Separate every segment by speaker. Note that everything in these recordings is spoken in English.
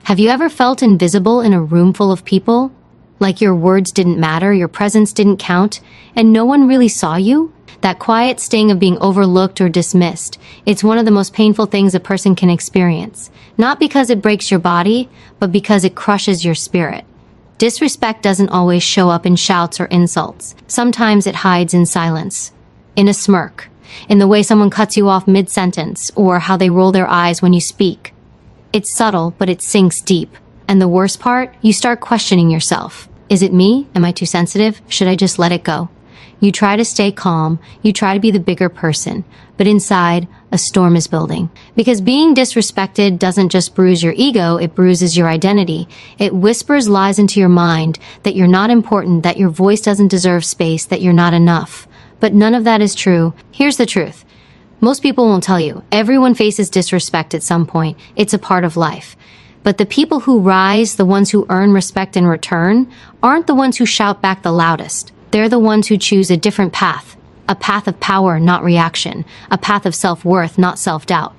Speaker 1: Have you ever felt invisible in a room full of people? Like your words didn't matter, your presence didn't count, and no one really saw you? That quiet sting of being overlooked or dismissed, it's one of the most painful things a person can experience. Not because it breaks your body, but because it crushes your spirit. Disrespect doesn't always show up in shouts or insults. Sometimes it hides in silence, in a smirk, in the way someone cuts you off mid-sentence, or how they roll their eyes when you speak. It's subtle, but it sinks deep. And the worst part, you start questioning yourself. Is it me? Am I too sensitive? Should I just let it go? You try to stay calm, you try to be the bigger person, but inside, a storm is building. Because being disrespected doesn't just bruise your ego, it bruises your identity. It whispers lies into your mind that you're not important, that your voice doesn't deserve space, that you're not enough. But none of that is true. Here's the truth. Most people won't tell you. Everyone faces disrespect at some point. It's a part of life. But the people who rise, the ones who earn respect in return, aren't the ones who shout back the loudest. They're the ones who choose a different path. A path of power, not reaction. A path of self-worth, not self-doubt.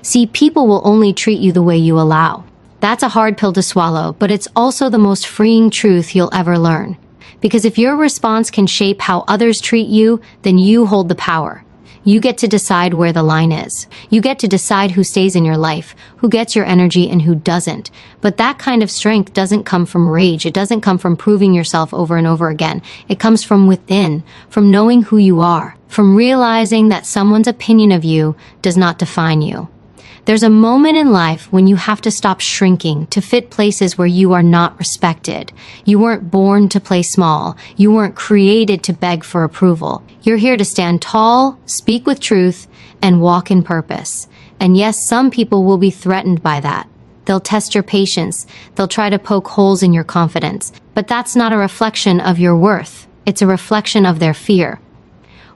Speaker 1: See, people will only treat you the way you allow. That's a hard pill to swallow, but it's also the most freeing truth you'll ever learn. Because if your response can shape how others treat you, then you hold the power. You get to decide where the line is. You get to decide who stays in your life, who gets your energy and who doesn't. But that kind of strength doesn't come from rage. It doesn't come from proving yourself over and over again. It comes from within, from knowing who you are, from realizing that someone's opinion of you does not define you. There's a moment in life when you have to stop shrinking to fit places where you are not respected. You weren't born to play small. You weren't created to beg for approval. You're here to stand tall, speak with truth, and walk in purpose. And yes, some people will be threatened by that. They'll test your patience. They'll try to poke holes in your confidence. But that's not a reflection of your worth. It's a reflection of their fear.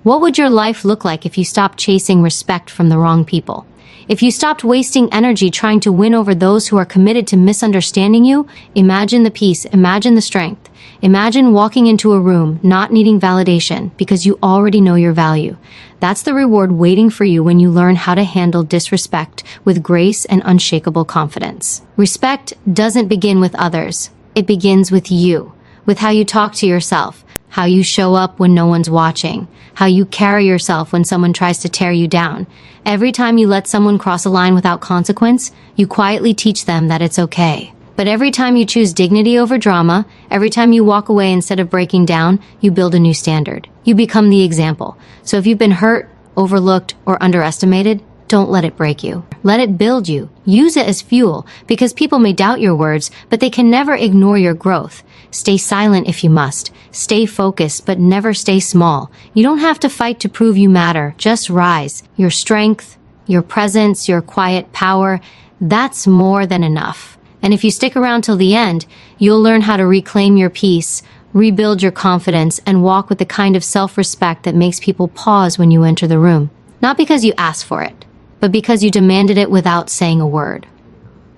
Speaker 1: What would your life look like if you stopped chasing respect from the wrong people? If you stopped wasting energy trying to win over those who are committed to misunderstanding you? Imagine the peace, imagine the strength. Imagine walking into a room, not needing validation, because you already know your value. That's the reward waiting for you when you learn how to handle disrespect with grace and unshakable confidence. Respect doesn't begin with others. It begins with you, with how you talk to yourself, how you show up when no one's watching, how you carry yourself when someone tries to tear you down. Every time you let someone cross a line without consequence, you quietly teach them that it's okay. But every time you choose dignity over drama, every time you walk away instead of breaking down, you build a new standard. You become the example. So if you've been hurt, overlooked, or underestimated, don't let it break you. Let it build you. Use it as fuel, because people may doubt your words, but they can never ignore your growth. Stay silent if you must. Stay focused, but never stay small. You don't have to fight to prove you matter. Just rise. Your strength, your presence, your quiet power, that's more than enough. And if you stick around till the end, you'll learn how to reclaim your peace, rebuild your confidence, and walk with the kind of self-respect that makes people pause when you enter the room. Not because you asked for it, but because you demanded it without saying a word.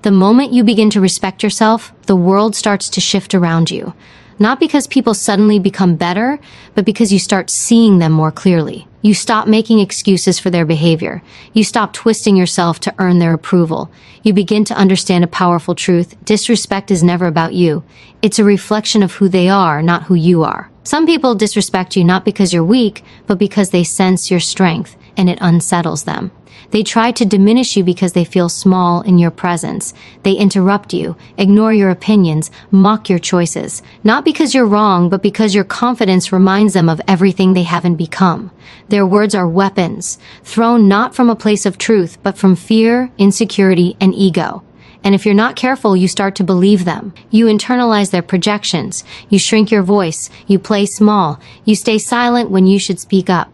Speaker 1: The moment you begin to respect yourself, the world starts to shift around you. Not because people suddenly become better, but because you start seeing them more clearly. You stop making excuses for their behavior. You stop twisting yourself to earn their approval. You begin to understand a powerful truth. Disrespect is never about you. It's a reflection of who they are, not who you are. Some people disrespect you not because you're weak, but because they sense your strength, and it unsettles them. They try to diminish you because they feel small in your presence. They interrupt you, ignore your opinions, mock your choices. Not because you're wrong, but because your confidence reminds them of everything they haven't become. Their words are weapons, thrown not from a place of truth, but from fear, insecurity, and ego. And if you're not careful, you start to believe them. You internalize their projections. You shrink your voice. You play small. You stay silent when you should speak up.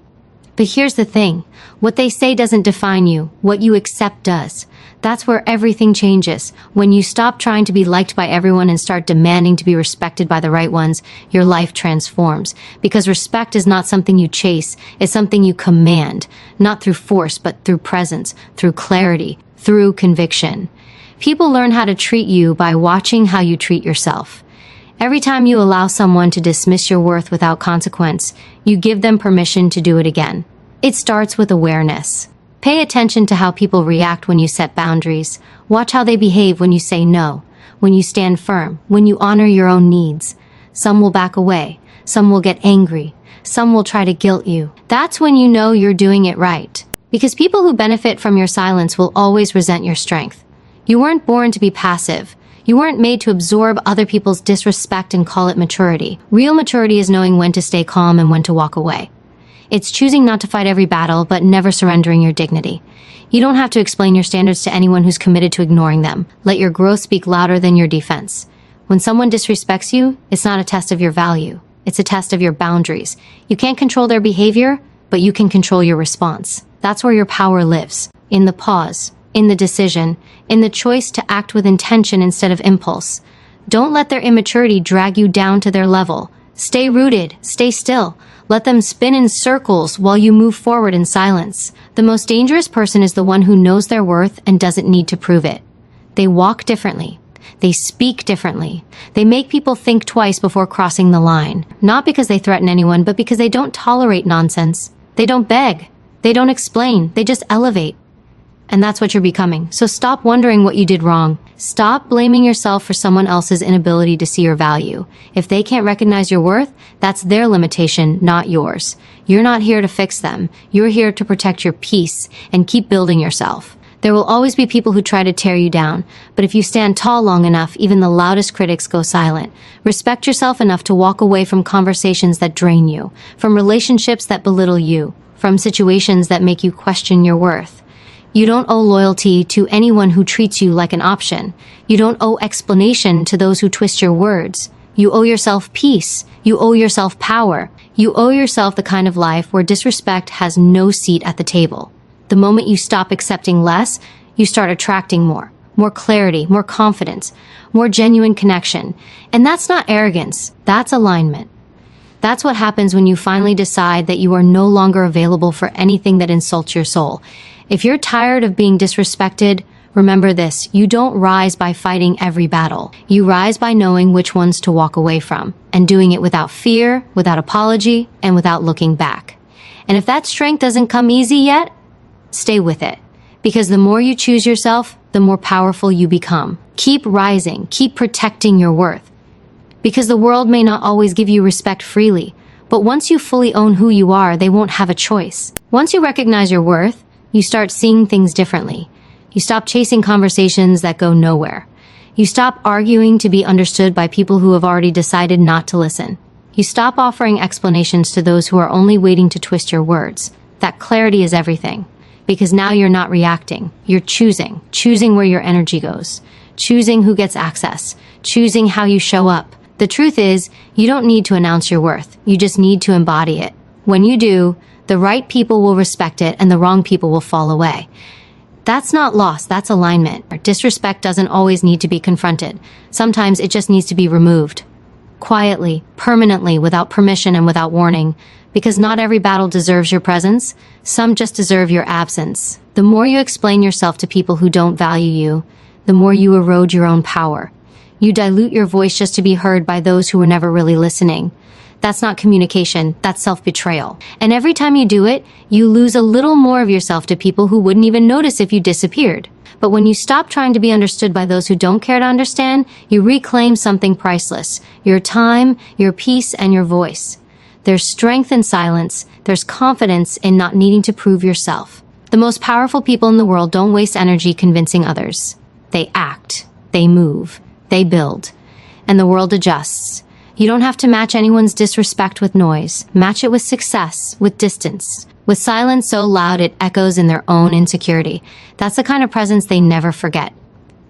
Speaker 1: But here's the thing. What they say doesn't define you. What you accept does. That's where everything changes. When you stop trying to be liked by everyone and start demanding to be respected by the right ones, your life transforms. Because respect is not something you chase. It's something you command. Not through force, but through presence, through clarity, through conviction. People learn how to treat you by watching how you treat yourself. Every time you allow someone to dismiss your worth without consequence, you give them permission to do it again. It starts with awareness. Pay attention to how people react when you set boundaries. Watch how they behave when you say no. when you stand firm, when you honor your own needs. Some will back away, some will get angry, some will try to guilt you. That's when you know you're doing it right. Because people who benefit from your silence will always resent your strength. You weren't born to be passive. You weren't made to absorb other people's disrespect and call it maturity. Real maturity is knowing when to stay calm and when to walk away. It's choosing not to fight every battle, but never surrendering your dignity. You don't have to explain your standards to anyone who's committed to ignoring them. Let your growth speak louder than your defense. When someone disrespects you, it's not a test of your value. It's a test of your boundaries. You can't control their behavior, but you can control your response. That's where your power lives. In the pause, in the decision, in the choice to act with intention instead of impulse. Don't let their immaturity drag you down to their level. Stay rooted, stay still. Let them spin in circles while you move forward in silence. The most dangerous person is the one who knows their worth and doesn't need to prove it. They walk differently. They speak differently. They make people think twice before crossing the line. Not because they threaten anyone, but because they don't tolerate nonsense. They don't beg. They don't explain. They just elevate. And that's what you're becoming. So stop wondering what you did wrong. Stop blaming yourself for someone else's inability to see your value. If they can't recognize your worth, that's their limitation, not yours. You're not here to fix them. You're here to protect your peace and keep building yourself. There will always be people who try to tear you down, but if you stand tall long enough, even the loudest critics go silent. Respect yourself enough to walk away from conversations that drain you, from relationships that belittle you, from situations that make you question your worth. You don't owe loyalty to anyone who treats you like an option. You don't owe explanation to those who twist your words. You owe yourself peace. You owe yourself power. You owe yourself the kind of life where disrespect has no seat at the table. The moment you stop accepting less, you start attracting more clarity, more confidence, more genuine connection. And that's not arrogance, that's alignment. That's what happens when you finally decide that you are no longer available for anything that insults your soul. If you're tired of being disrespected, remember this: you don't rise by fighting every battle. You rise by knowing which ones to walk away from, and doing it without fear, without apology, and without looking back. And if that strength doesn't come easy yet, stay with it. Because the more you choose yourself, the more powerful you become. Keep rising, keep protecting your worth. Because the world may not always give you respect freely, but once you fully own who you are, they won't have a choice. Once you recognize your worth, you start seeing things differently. You stop chasing conversations that go nowhere. You stop arguing to be understood by people who have already decided not to listen. You stop offering explanations to those who are only waiting to twist your words. That clarity is everything. Because now you're not reacting. You're choosing where your energy goes, choosing who gets access, choosing how you show up. The truth is, you don't need to announce your worth. You just need to embody it. When you do, the right people will respect it and the wrong people will fall away. That's not loss, that's alignment. Disrespect doesn't always need to be confronted. Sometimes it just needs to be removed. Quietly, permanently, without permission and without warning. Because not every battle deserves your presence. Some just deserve your absence. The more you explain yourself to people who don't value you, the more you erode your own power. You dilute your voice just to be heard by those who were never really listening. That's not communication, that's self-betrayal. And every time you do it, you lose a little more of yourself to people who wouldn't even notice if you disappeared. But when you stop trying to be understood by those who don't care to understand, you reclaim something priceless: your time, your peace, and your voice. There's strength in silence. There's confidence in not needing to prove yourself. The most powerful people in the world don't waste energy convincing others. They act, they move, they build, and the world adjusts. You don't have to match anyone's disrespect with noise. Match it with success, with distance, with silence so loud it echoes in their own insecurity. That's the kind of presence they never forget.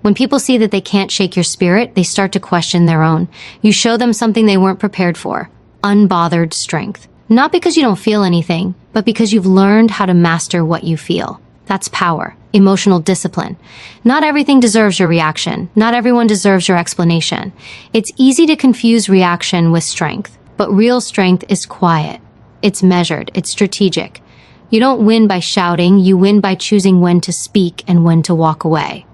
Speaker 1: When people see that they can't shake your spirit, they start to question their own. You show them something they weren't prepared for: unbothered strength. Not because you don't feel anything, but because you've learned how to master what you feel. That's power, emotional discipline. Not everything deserves your reaction. Not everyone deserves your explanation. It's easy to confuse reaction with strength, but real strength is quiet. It's measured, it's strategic. You don't win by shouting, you win by choosing when to speak and when to walk away.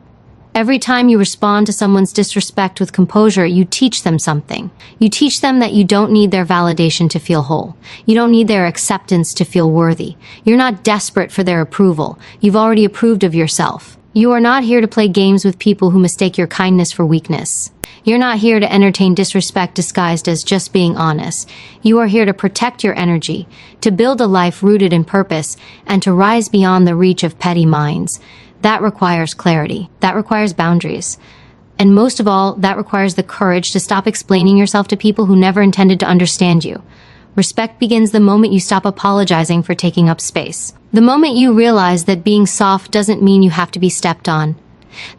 Speaker 1: Every time you respond to someone's disrespect with composure, you teach them something. You teach them that you don't need their validation to feel whole. You don't need their acceptance to feel worthy. You're not desperate for their approval. You've already approved of yourself. You are not here to play games with people who mistake your kindness for weakness. You're not here to entertain disrespect disguised as just being honest. You are here to protect your energy, to build a life rooted in purpose, and to rise beyond the reach of petty minds. That requires clarity. That requires boundaries. And most of all, that requires the courage to stop explaining yourself to people who never intended to understand you. Respect begins the moment you stop apologizing for taking up space. The moment you realize that being soft doesn't mean you have to be stepped on.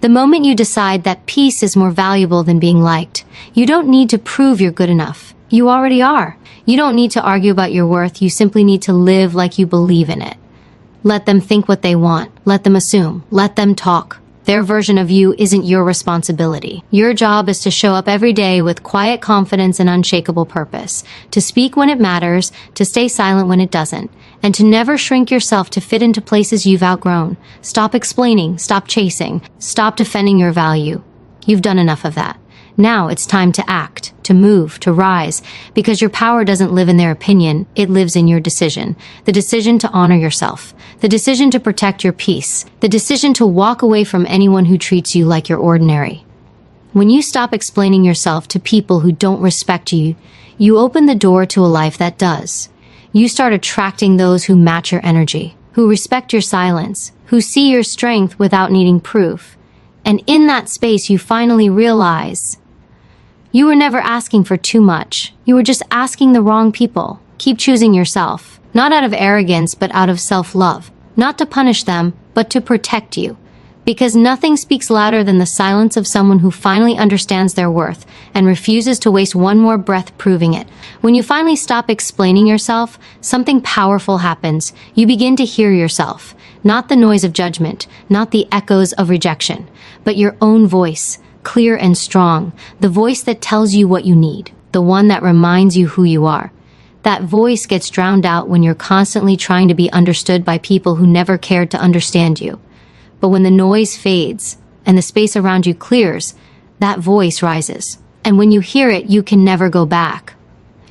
Speaker 1: The moment you decide that peace is more valuable than being liked. You don't need to prove you're good enough. You already are. You don't need to argue about your worth. You simply need to live like you believe in it. Let them think what they want. Let them assume. Let them talk. Their version of you isn't your responsibility. Your job is to show up every day with quiet confidence and unshakable purpose, to speak when it matters, to stay silent when it doesn't, and to never shrink yourself to fit into places you've outgrown. Stop explaining, stop chasing, stop defending your value. You've done enough of that. Now it's time to act, to move, to rise, because your power doesn't live in their opinion, it lives in your decision. The decision to honor yourself, the decision to protect your peace, the decision to walk away from anyone who treats you like you're ordinary. When you stop explaining yourself to people who don't respect you, you open the door to a life that does. You start attracting those who match your energy, who respect your silence, who see your strength without needing proof. And in that space, you finally realize you were never asking for too much. You were just asking the wrong people. Keep choosing yourself, not out of arrogance, but out of self-love. Not to punish them, but to protect you. Because nothing speaks louder than the silence of someone who finally understands their worth and refuses to waste one more breath proving it. When you finally stop explaining yourself, something powerful happens. You begin to hear yourself. Not the noise of judgment, not the echoes of rejection, but your own voice. Clear and strong, the voice that tells you what you need, the one that reminds you who you are. That voice gets drowned out when you're constantly trying to be understood by people who never cared to understand you. But when the noise fades and the space around you clears, that voice rises. And when you hear it, you can never go back.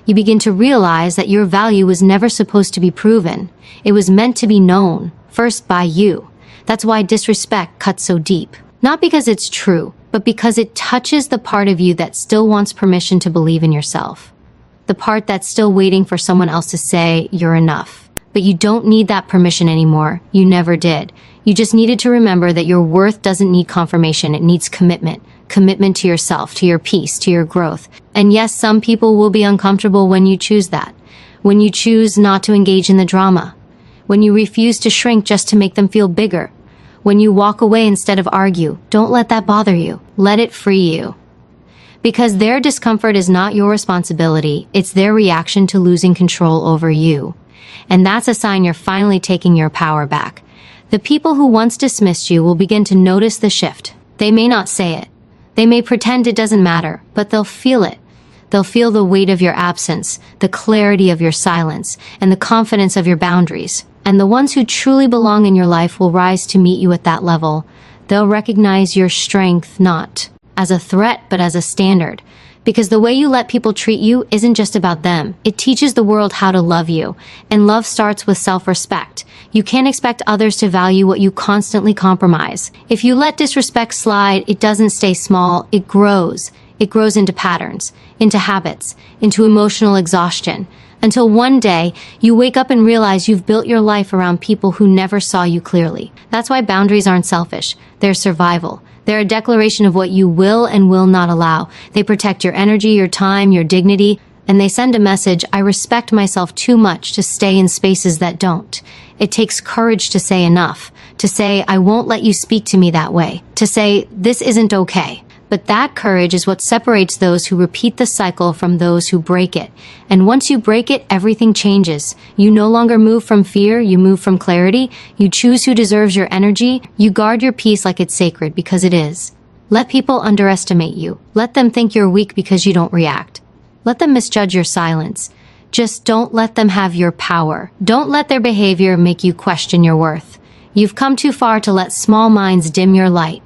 Speaker 1: You begin to realize that your value was never supposed to be proven. It was meant to be known, first by you. That's why disrespect cuts so deep. Not because it's true, but because it touches the part of you that still wants permission to believe in yourself. The part that's still waiting for someone else to say you're enough. But you don't need that permission anymore. You never did. You just needed to remember that your worth doesn't need confirmation. It needs commitment. Commitment to yourself, to your peace, to your growth. And yes, some people will be uncomfortable when you choose that. When you choose not to engage in the drama. When you refuse to shrink just to make them feel bigger. When you walk away instead of argue, don't let that bother you. Let it free you. Because their discomfort is not your responsibility, it's their reaction to losing control over you. And that's a sign you're finally taking your power back. The people who once dismissed you will begin to notice the shift. They may not say it. They may pretend it doesn't matter, but they'll feel it. They'll feel the weight of your absence, the clarity of your silence, and the confidence of your boundaries. And the ones who truly belong in your life will rise to meet you at that level. They'll recognize your strength not as a threat, but as a standard. Because the way you let people treat you isn't just about them. It teaches the world how to love you. And love starts with self-respect. You can't expect others to value what you constantly compromise. If you let disrespect slide, it doesn't stay small, it grows. It grows into patterns, into habits, into emotional exhaustion. Until one day, you wake up and realize you've built your life around people who never saw you clearly. That's why boundaries aren't selfish. They're survival. They're a declaration of what you will and will not allow. They protect your energy, your time, your dignity, and they send a message, I respect myself too much to stay in spaces that don't. It takes courage to say enough, to say, I won't let you speak to me that way, to say, this isn't okay. But that courage is what separates those who repeat the cycle from those who break it. And once you break it, everything changes. You no longer move from fear, you move from clarity. You choose who deserves your energy. You guard your peace like it's sacred, because it is. Let people underestimate you. Let them think you're weak because you don't react. Let them misjudge your silence. Just don't let them have your power. Don't let their behavior make you question your worth. You've come too far to let small minds dim your light.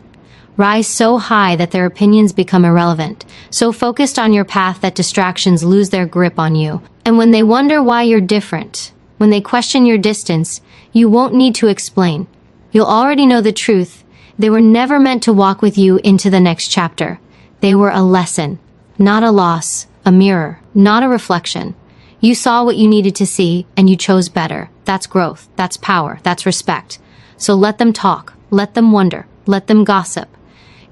Speaker 1: Rise so high that their opinions become irrelevant, so focused on your path that distractions lose their grip on you. And when they wonder why you're different, when they question your distance, you won't need to explain. You'll already know the truth. They were never meant to walk with you into the next chapter. They were a lesson, not a loss, a mirror, not a reflection. You saw what you needed to see, and you chose better. That's growth, that's power, that's respect. So let them talk, let them wonder, let them gossip.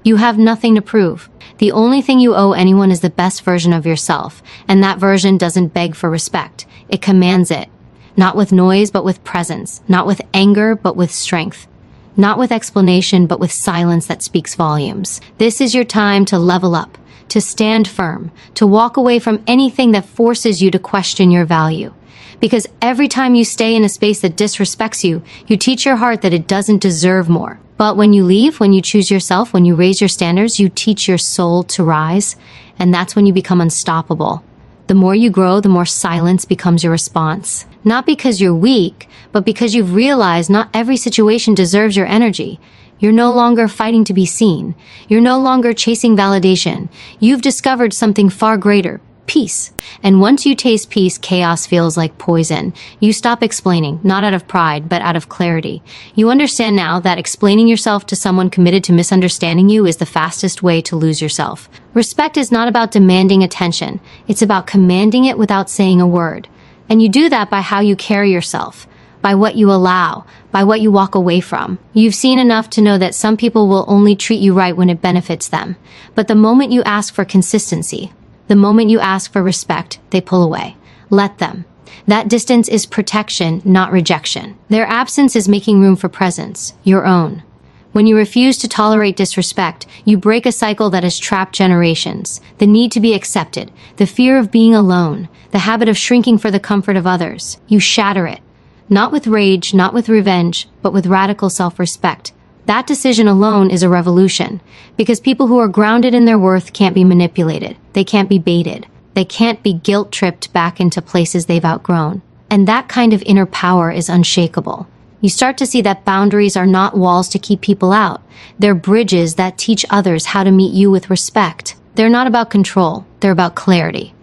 Speaker 1: You have nothing to prove. The only thing you owe anyone is the best version of yourself, and that version doesn't beg for respect. It commands it. Not with noise, but with presence. Not with anger, but with strength. Not with explanation, but with silence that speaks volumes. This is your time to level up, to stand firm, to walk away from anything that forces you to question your value. Because every time you stay in a space that disrespects you, you teach your heart that it doesn't deserve more. But when you leave, when you choose yourself, when you raise your standards, you teach your soul to rise, and that's when you become unstoppable. The more you grow, the more silence becomes your response. Not because you're weak, but because you've realized not every situation deserves your energy. You're no longer fighting to be seen. You're no longer chasing validation. You've discovered something far greater. Peace. And once you taste peace, chaos feels like poison. You stop explaining, not out of pride, but out of clarity. You understand now that explaining yourself to someone committed to misunderstanding you is the fastest way to lose yourself. Respect is not about demanding attention. It's about commanding it without saying a word. And you do that by how you carry yourself, by what you allow, by what you walk away from. You've seen enough to know that some people will only treat you right when it benefits them. But the moment you ask for consistency, the moment you ask for respect, they pull away. Let them. That distance is protection, not rejection. Their absence is making room for presence, your own. When you refuse to tolerate disrespect, you break a cycle that has trapped generations. The need to be accepted, the fear of being alone, the habit of shrinking for the comfort of others. You shatter it. Not with rage, not with revenge, but with radical self-respect. That decision alone is a revolution, because people who are grounded in their worth can't be manipulated. They can't be baited. They can't be guilt-tripped back into places they've outgrown. And that kind of inner power is unshakable. You start to see that boundaries are not walls to keep people out. They're bridges that teach others how to meet you with respect. They're not about control. They're about clarity.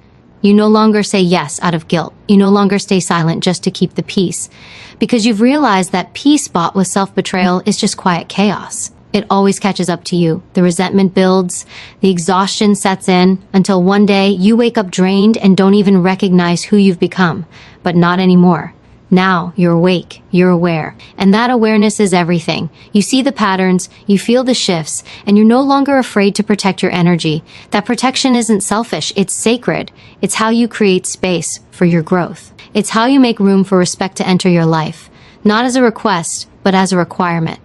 Speaker 1: You no longer say yes out of guilt. You no longer stay silent just to keep the peace. Because you've realized that peace bought with self-betrayal is just quiet chaos. It always catches up to you. The resentment builds. The exhaustion sets in until one day you wake up drained and don't even recognize who you've become. But not anymore. Now you're awake, you're aware, and that awareness is everything. You see the patterns, you feel the shifts, and you're no longer afraid to protect your energy. That protection isn't selfish, it's sacred. It's how you create space for your growth. It's how you make room for respect to enter your life, not as a request, but as a requirement.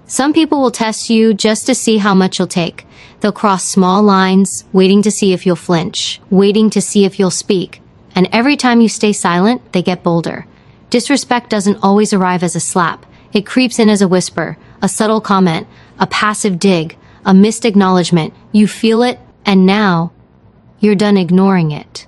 Speaker 1: Some people will test you just to see how much you'll take. They'll cross small lines, waiting to see if you'll flinch, waiting to see if you'll speak. And every time you stay silent, they get bolder. Disrespect doesn't always arrive as a slap. It creeps in as a whisper, a subtle comment, a passive dig, a missed acknowledgement. You feel it, and now you're done ignoring it.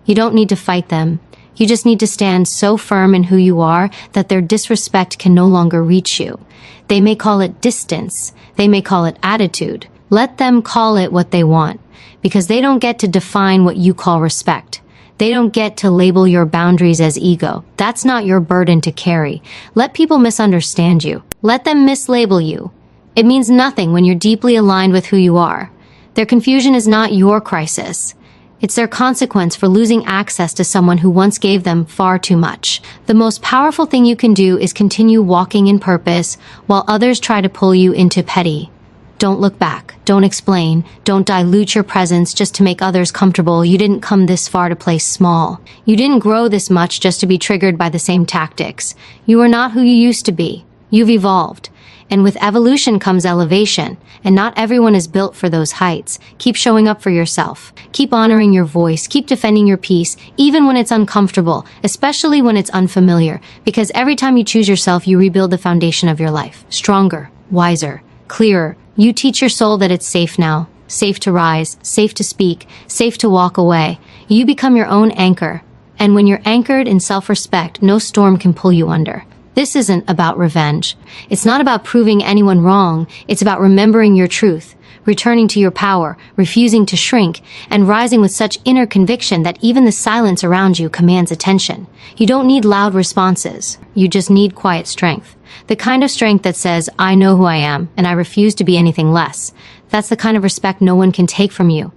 Speaker 1: You don't need to fight them. You just need to stand so firm in who you are that their disrespect can no longer reach you. They may call it distance. They may call it attitude. Let them call it what they want, because they don't get to define what you call respect. They don't get to label your boundaries as ego. That's not your burden to carry. Let people misunderstand you. Let them mislabel you. It means nothing when you're deeply aligned with who you are. Their confusion is not your crisis. It's their consequence for losing access to someone who once gave them far too much. The most powerful thing you can do is continue walking in purpose while others try to pull you into petty. Don't look back. Don't explain. Don't dilute your presence just to make others comfortable. You didn't come this far to play small. You didn't grow this much just to be triggered by the same tactics. You are not who you used to be. You've evolved. And with evolution comes elevation. And not everyone is built for those heights. Keep showing up for yourself. Keep honoring your voice. Keep defending your peace, even when it's uncomfortable, especially when it's unfamiliar. Because every time you choose yourself, you rebuild the foundation of your life. Stronger, wiser, clearer. You teach your soul that it's safe now, safe to rise, safe to speak, safe to walk away. You become your own anchor. And when you're anchored in self-respect, no storm can pull you under. This isn't about revenge. It's not about proving anyone wrong. It's about remembering your truth. returning to your power, refusing to shrink, and rising with such inner conviction that even the silence around you commands attention. You don't need loud responses. You just need quiet strength. The kind of strength that says, I know who I am, and I refuse to be anything less. That's the kind of respect no one can take from you.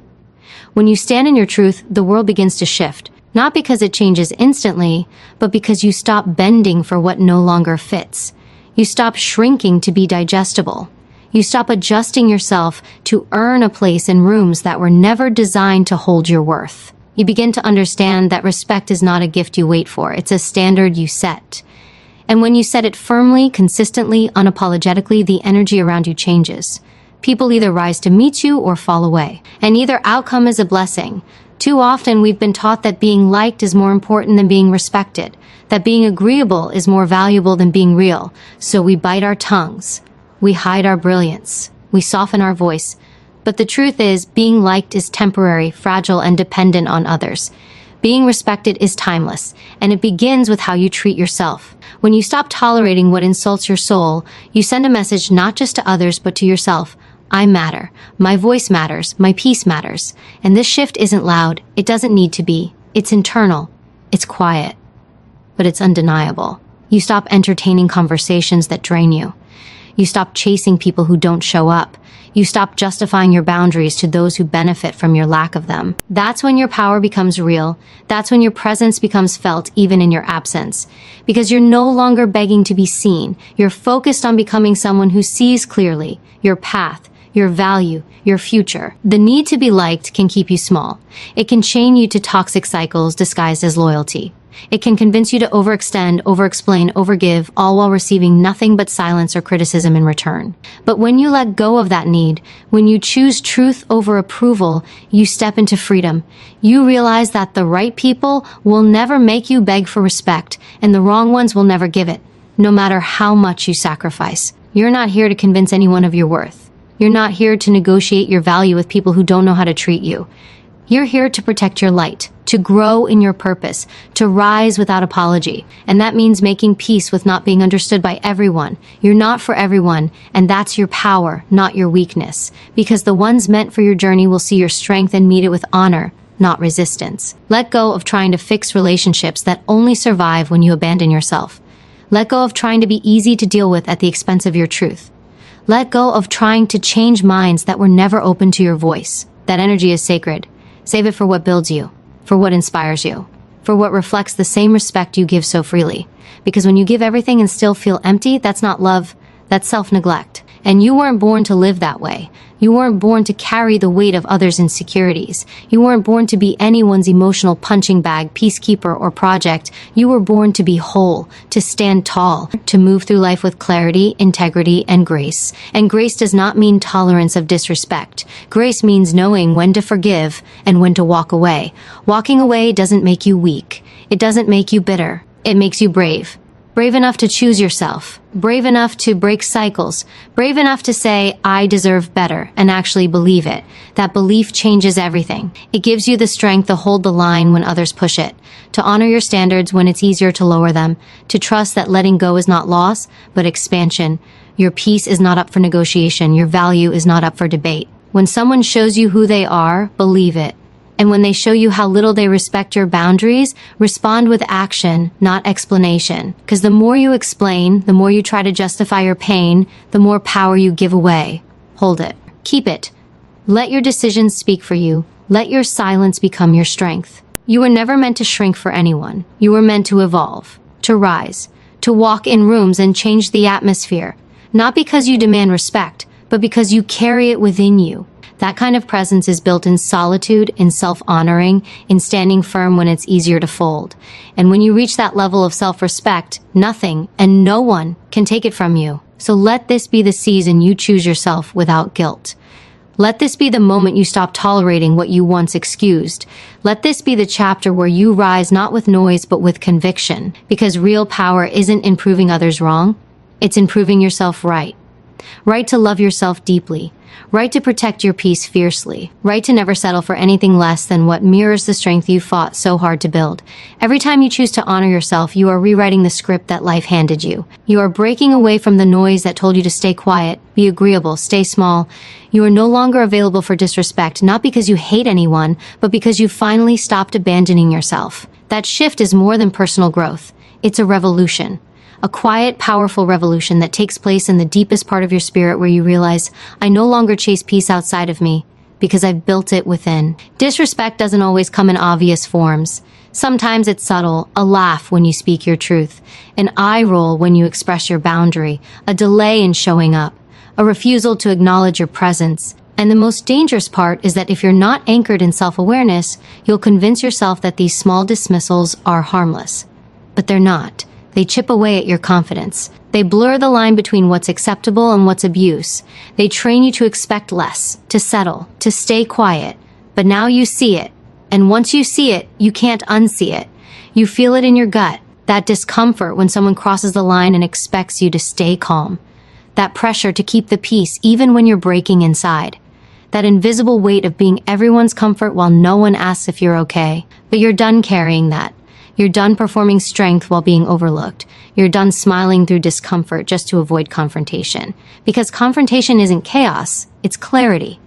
Speaker 1: When you stand in your truth, the world begins to shift. Not because it changes instantly, but because you stop bending for what no longer fits. You stop shrinking to be digestible. You stop adjusting yourself to earn a place in rooms that were never designed to hold your worth. You begin to understand that respect is not a gift you wait for, it's a standard you set. And when you set it firmly, consistently, unapologetically, the energy around you changes. People either rise to meet you or fall away. And either outcome is a blessing. Too often we've been taught that being liked is more important than being respected, that being agreeable is more valuable than being real. So we bite our tongues. We hide our brilliance. We soften our voice. But the truth is, being liked is temporary, fragile, and dependent on others. Being respected is timeless, and it begins with how you treat yourself. When you stop tolerating what insults your soul, you send a message not just to others but to yourself. I matter. My voice matters. My peace matters. And this shift isn't loud. It doesn't need to be. It's internal. It's quiet. But it's undeniable. You stop entertaining conversations that drain you. You stop chasing people who don't show up. You stop justifying your boundaries to those who benefit from your lack of them. That's when your power becomes real. That's when your presence becomes felt even in your absence. Because you're no longer begging to be seen. You're focused on becoming someone who sees clearly your path, your value, your future. The need to be liked can keep you small. It can chain you to toxic cycles disguised as loyalty. It can convince you to overextend, overexplain, overgive, all while receiving nothing but silence or criticism in return. But when you let go of that need, when you choose truth over approval, you step into freedom. You realize that the right people will never make you beg for respect, and the wrong ones will never give it, no matter how much you sacrifice. You're not here to convince anyone of your worth. You're not here to negotiate your value with people who don't know how to treat you. You're here to protect your light, to grow in your purpose, to rise without apology. And that means making peace with not being understood by everyone. You're not for everyone, and that's your power, not your weakness. Because the ones meant for your journey will see your strength and meet it with honor, not resistance. Let go of trying to fix relationships that only survive when you abandon yourself. Let go of trying to be easy to deal with at the expense of your truth. Let go of trying to change minds that were never open to your voice. That energy is sacred. Save it for what builds you, for what inspires you, for what reflects the same respect you give so freely. Because when you give everything and still feel empty, that's not love, that's self-neglect. And you weren't born to live that way. You weren't born to carry the weight of others' insecurities. You weren't born to be anyone's emotional punching bag, peacekeeper, or project. You were born to be whole, to stand tall, to move through life with clarity, integrity, and grace. And grace does not mean tolerance of disrespect. Grace means knowing when to forgive and when to walk away. Walking away doesn't make you weak. It doesn't make you bitter. It makes you brave. Brave enough to choose yourself, brave enough to break cycles, brave enough to say, I deserve better, and actually believe it. That belief changes everything. It gives you the strength to hold the line when others push it, to honor your standards when it's easier to lower them, to trust that letting go is not loss, but expansion. Your peace is not up for negotiation. Your value is not up for debate. When someone shows you who they are, believe it. And when they show you how little they respect your boundaries, respond with action, not explanation. Because the more you explain, the more you try to justify your pain, the more power you give away. Hold it. Keep it. Let your decisions speak for you. Let your silence become your strength. You were never meant to shrink for anyone. You were meant to evolve, to rise, to walk in rooms and change the atmosphere. Not because you demand respect, but because you carry it within you. That kind of presence is built in solitude, in self-honoring, in standing firm when it's easier to fold. And when you reach that level of self-respect, nothing and no one can take it from you. So let this be the season you choose yourself without guilt. Let this be the moment you stop tolerating what you once excused. Let this be the chapter where you rise not with noise but with conviction. Because real power isn't in proving others wrong. It's in proving yourself right. Right to love yourself deeply. right to protect your peace fiercely, right to never settle for anything less than what mirrors the strength you fought so hard to build. Every time you choose to honor yourself, you are rewriting the script that life handed you. You are breaking away from the noise that told you to stay quiet, be agreeable, stay small. You are no longer available for disrespect, not because you hate anyone, but because you finally stopped abandoning yourself. That shift is more than personal growth. It's a revolution. A quiet, powerful revolution that takes place in the deepest part of your spirit, where you realize, I no longer chase peace outside of me because I've built it within. Disrespect doesn't always come in obvious forms. Sometimes it's subtle, a laugh when you speak your truth, an eye roll when you express your boundary, a delay in showing up, a refusal to acknowledge your presence. And the most dangerous part is that if you're not anchored in self-awareness, you'll convince yourself that these small dismissals are harmless. But they're not. They chip away at your confidence. They blur the line between what's acceptable and what's abuse. They train you to expect less, to settle, to stay quiet. But now you see it. And once you see it, you can't unsee it. You feel it in your gut, that discomfort when someone crosses the line and expects you to stay calm. That pressure to keep the peace even when you're breaking inside. That invisible weight of being everyone's comfort while no one asks if you're okay. But you're done carrying that. You're done performing strength while being overlooked. You're done smiling through discomfort just to avoid confrontation. Because confrontation isn't chaos, it's clarity.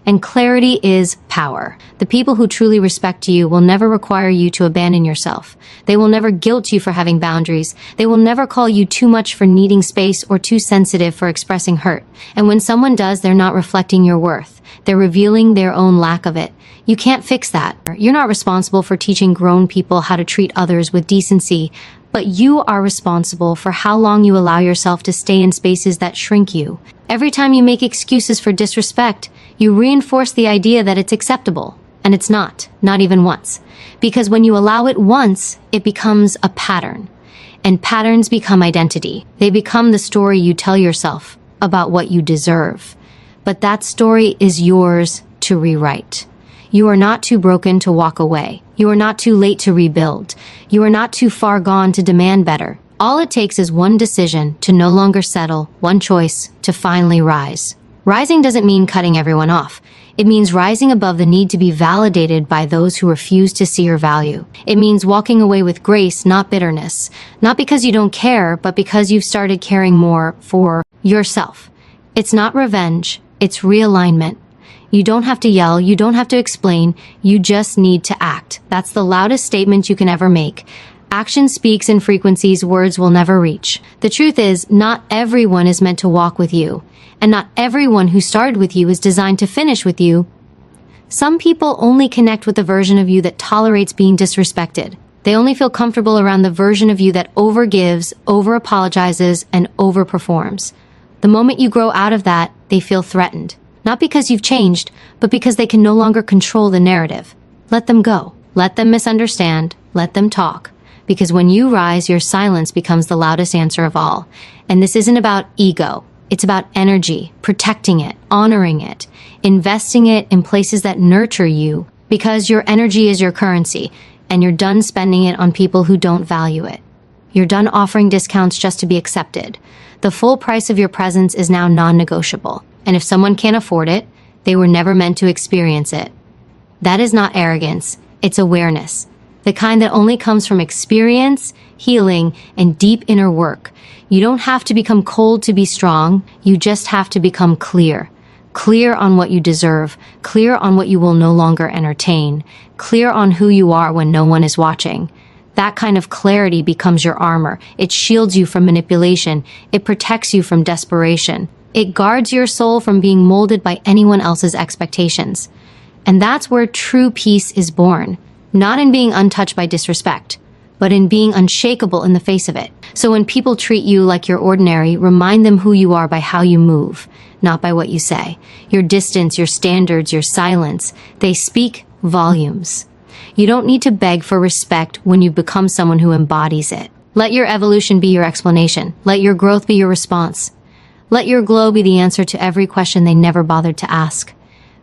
Speaker 1: And clarity is power. The people who truly respect you will never require you to abandon yourself. They will never guilt you for having boundaries. They will never call you too much for needing space or too sensitive for expressing hurt. And when someone does, they're not reflecting your worth. They're revealing their own lack of it. You can't fix that. You're not responsible for teaching grown people how to treat others with decency, but you are responsible for how long you allow yourself to stay in spaces that shrink you. Every time you make excuses for disrespect, you reinforce the idea that it's acceptable. And it's not even once. Because when you allow it once, it becomes a pattern. And patterns become identity. They become the story you tell yourself about what you deserve. But that story is yours to rewrite. You are not too broken to walk away. You are not too late to rebuild. You are not too far gone to demand better. All it takes is one decision to no longer settle, one choice to finally rise. Rising doesn't mean cutting everyone off. It means rising above the need to be validated by those who refuse to see your value. It means walking away with grace, not bitterness. Not because you don't care, but because you've started caring more for yourself. It's not revenge, it's realignment. You don't have to yell, you don't have to explain, you just need to act. That's the loudest statement you can ever make. Action speaks in frequencies words will never reach. The truth is, not everyone is meant to walk with you, and not everyone who started with you is designed to finish with you. Some people only connect with the version of you that tolerates being disrespected. They only feel comfortable around the version of you that overgives, over-apologizes, and overperforms. The moment you grow out of that, they feel threatened. Not because you've changed, but because they can no longer control the narrative. Let them go. Let them misunderstand. Let them talk. Because when you rise, your silence becomes the loudest answer of all. And this isn't about ego. It's about energy, protecting it, honoring it, investing it in places that nurture you, because your energy is your currency, and you're done spending it on people who don't value it. You're done offering discounts just to be accepted. The full price of your presence is now non-negotiable. And if someone can't afford it, they were never meant to experience it. That is not arrogance, it's awareness. The kind that only comes from experience, healing, and deep inner work. You don't have to become cold to be strong, you just have to become clear. Clear on what you deserve, clear on what you will no longer entertain, clear on who you are when no one is watching. That kind of clarity becomes your armor. It shields you from manipulation, it protects you from desperation. It guards your soul from being molded by anyone else's expectations. And that's where true peace is born. Not in being untouched by disrespect, but in being unshakable in the face of it. So when people treat you like you're ordinary, remind them who you are by how you move, not by what you say. Your distance, your standards, your silence, they speak volumes. You don't need to beg for respect when you become someone who embodies it. Let your evolution be your explanation. Let your growth be your response. Let your glow be the answer to every question they never bothered to ask.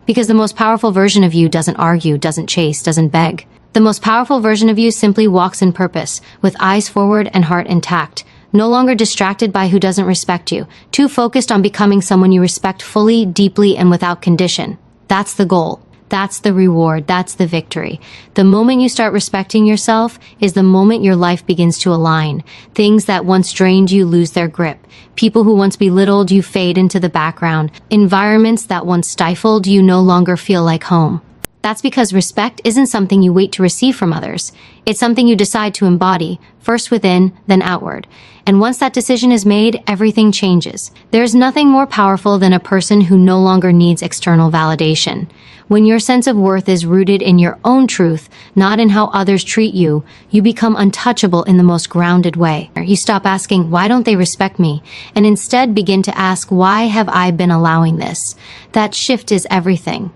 Speaker 1: Because the most powerful version of you doesn't argue, doesn't chase, doesn't beg. The most powerful version of you simply walks in purpose, with eyes forward and heart intact. No longer distracted by who doesn't respect you. Too focused on becoming someone you respect fully, deeply, and without condition. That's the goal. That's the reward. That's the victory. The moment you start respecting yourself is the moment your life begins to align. Things that once drained you lose their grip. People who once belittled you fade into the background. Environments that once stifled you no longer feel like home. That's because respect isn't something you wait to receive from others. It's something you decide to embody, first within, then outward. And once that decision is made, everything changes. There's nothing more powerful than a person who no longer needs external validation. When your sense of worth is rooted in your own truth, not in how others treat you, you become untouchable in the most grounded way. You stop asking, why don't they respect me? And instead begin to ask, why have I been allowing this? That shift is everything.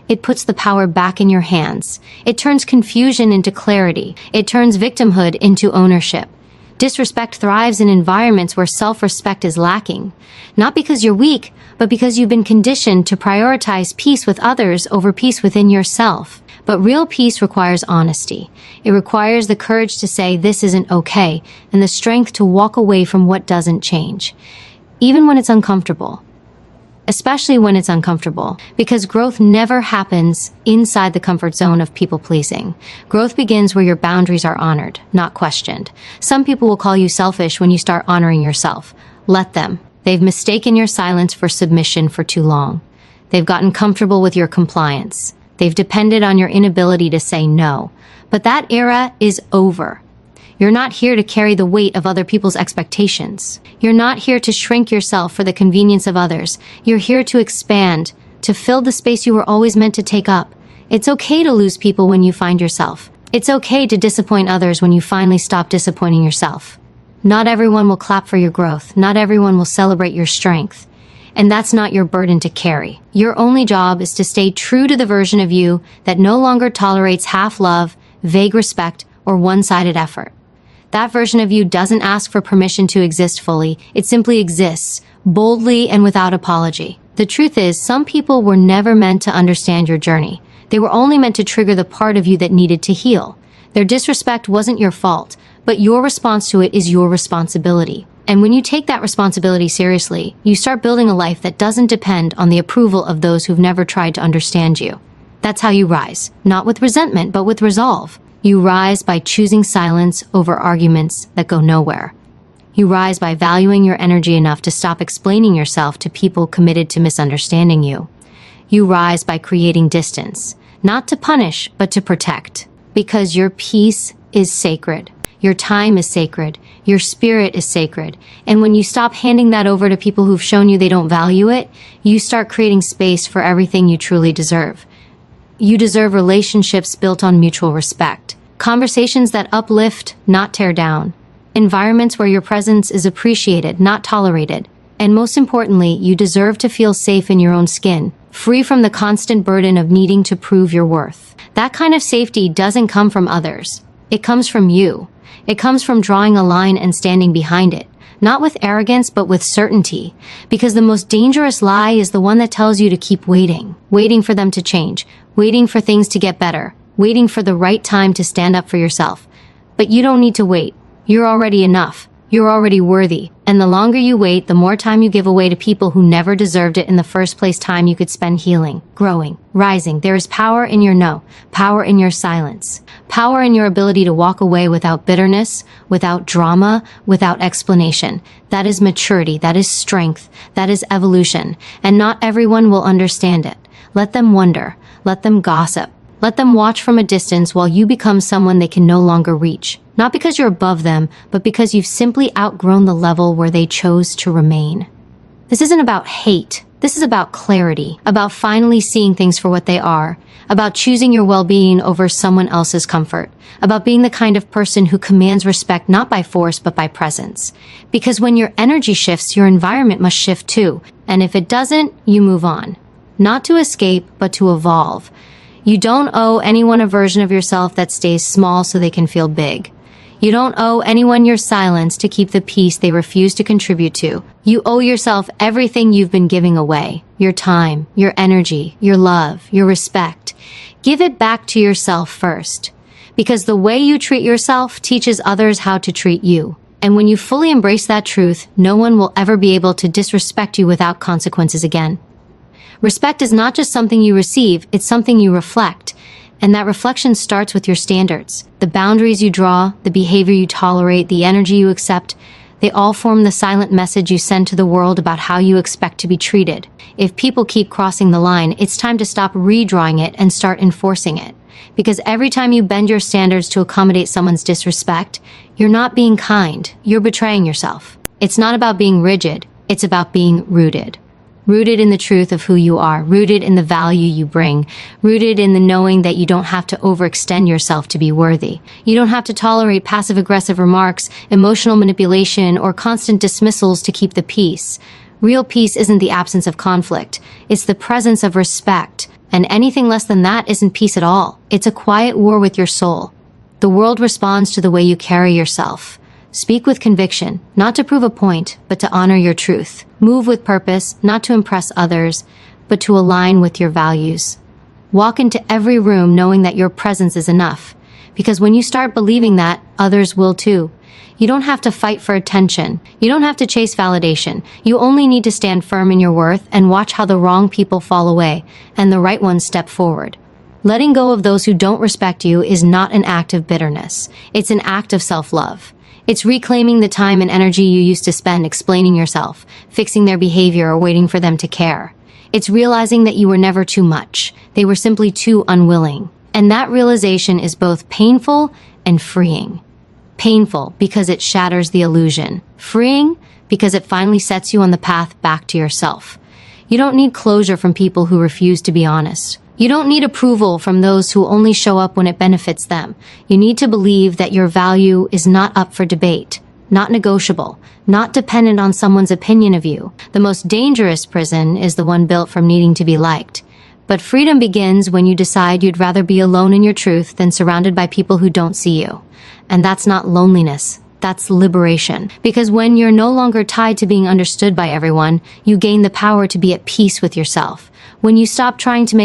Speaker 1: It puts the power back in your hands. It turns confusion into clarity. It turns victimhood into ownership. Disrespect thrives in environments where self-respect is lacking. Not because you're weak, but because you've been conditioned to prioritize peace with others over peace within yourself. But real peace requires honesty. It requires the courage to say this isn't okay, and the strength to walk away from what doesn't change. Even when it's uncomfortable. Especially when it's uncomfortable, because growth never happens inside the comfort zone of people-pleasing. Growth begins where your boundaries are honored, not questioned. Some people will call you selfish when you start honoring yourself. Let them. They've mistaken your silence for submission for too long. They've gotten comfortable with your compliance. They've depended on your inability to say no. But that era is over. You're not here to carry the weight of other people's expectations. You're not here to shrink yourself for the convenience of others. You're here to expand, to fill the space you were always meant to take up. It's okay to lose people when you find yourself. It's okay to disappoint others when you finally stop disappointing yourself. Not everyone will clap for your growth. Not everyone will celebrate your strength. And that's not your burden to carry. Your only job is to stay true to the version of you that no longer tolerates half love, vague respect, or one-sided effort. That version of you doesn't ask for permission to exist fully. It simply exists, boldly and without apology. The truth is, some people were never meant to understand your journey. They were only meant to trigger the part of you that needed to heal. Their disrespect wasn't your fault, but your response to it is your responsibility. And when you take that responsibility seriously, you start building a life that doesn't depend on the approval of those who've never tried to understand you. That's how you rise, not with resentment, but with resolve. You rise by choosing silence over arguments that go nowhere. You rise by valuing your energy enough to stop explaining yourself to people committed to misunderstanding you. You rise by creating distance, not to punish, but to protect. Because your peace is sacred. Your time is sacred. Your spirit is sacred. And when you stop handing that over to people who've shown you they don't value it, you start creating space for everything you truly deserve. You deserve relationships built on mutual respect. Conversations that uplift, not tear down. Environments where your presence is appreciated, not tolerated. And most importantly, you deserve to feel safe in your own skin, free from the constant burden of needing to prove your worth. That kind of safety doesn't come from others. It comes from you. It comes from drawing a line and standing behind it. Not with arrogance, but with certainty. Because the most dangerous lie is the one that tells you to keep waiting. Waiting for them to change. Waiting for things to get better. Waiting for the right time to stand up for yourself. But you don't need to wait. You're already enough. You're already worthy. And the longer you wait, the more time you give away to people who never deserved it in the first place, time you could spend healing, growing, rising. There is power in your no, power in your silence, power in your ability to walk away without bitterness, without drama, without explanation. That is maturity. That is strength. That is evolution. And not everyone will understand it. Let them wonder. Let them gossip. Let them watch from a distance while you become someone they can no longer reach. Not because you're above them, but because you've simply outgrown the level where they chose to remain. This isn't about hate. This is about clarity, about finally seeing things for what they are, about choosing your well-being over someone else's comfort, about being the kind of person who commands respect not by force but by presence. Because when your energy shifts, your environment must shift too. And if it doesn't, you move on. Not to escape, but to evolve. You don't owe anyone a version of yourself that stays small so they can feel big. You don't owe anyone your silence to keep the peace they refuse to contribute to. You owe yourself everything you've been giving away. Your time, your energy, your love, your respect. Give it back to yourself first. Because the way you treat yourself teaches others how to treat you. And when you fully embrace that truth, no one will ever be able to disrespect you without consequences again. Respect is not just something you receive, it's something you reflect. And that reflection starts with your standards. The boundaries you draw, the behavior you tolerate, the energy you accept, they all form the silent message you send to the world about how you expect to be treated. If people keep crossing the line, it's time to stop redrawing it and start enforcing it. Because every time you bend your standards to accommodate someone's disrespect, you're not being kind, you're betraying yourself. It's not about being rigid, it's about being rooted. Rooted in the truth of who you are, rooted in the value you bring, rooted in the knowing that you don't have to overextend yourself to be worthy. You don't have to tolerate passive-aggressive remarks, emotional manipulation, or constant dismissals to keep the peace. Real peace isn't the absence of conflict, it's the presence of respect. And anything less than that isn't peace at all. It's a quiet war with your soul. The world responds to the way you carry yourself. Speak with conviction, not to prove a point, but to honor your truth. Move with purpose, not to impress others, but to align with your values. Walk into every room knowing that your presence is enough. Because when you start believing that, others will too. You don't have to fight for attention. You don't have to chase validation. You only need to stand firm in your worth and watch how the wrong people fall away and the right ones step forward. Letting go of those who don't respect you is not an act of bitterness. It's an act of self-love. It's reclaiming the time and energy you used to spend explaining yourself, fixing their behavior, or waiting for them to care. It's realizing that you were never too much. They were simply too unwilling. And that realization is both painful and freeing. Painful because it shatters the illusion. Freeing because it finally sets you on the path back to yourself. You don't need closure from people who refuse to be honest. You don't need approval from those who only show up when it benefits them. You need to believe that your value is not up for debate, not negotiable, not dependent on someone's opinion of you. The most dangerous prison is the one built from needing to be liked. But freedom begins when you decide you'd rather be alone in your truth than surrounded by people who don't see you. And that's not loneliness. That's liberation. Because when you're no longer tied to being understood by everyone, you gain the power to be at peace with yourself. When you stop trying to make